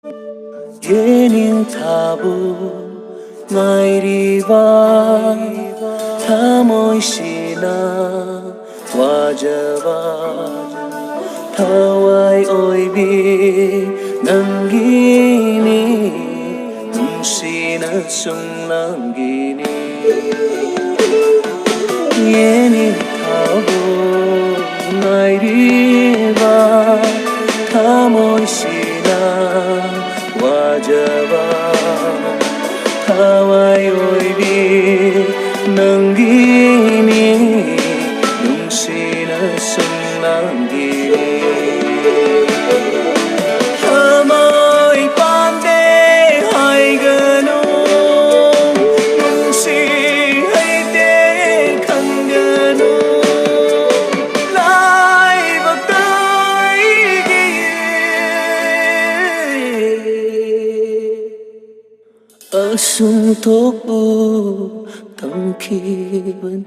예닝 타부 나이리바 타모이시나 와자바 Thawai oibi nangini Nungsina sunglangini Yeni tabo nairiba Tamoishina wajaba Thawai oibi nangini Nungsina sunglangini ở sung tốc u tâm khi vẫn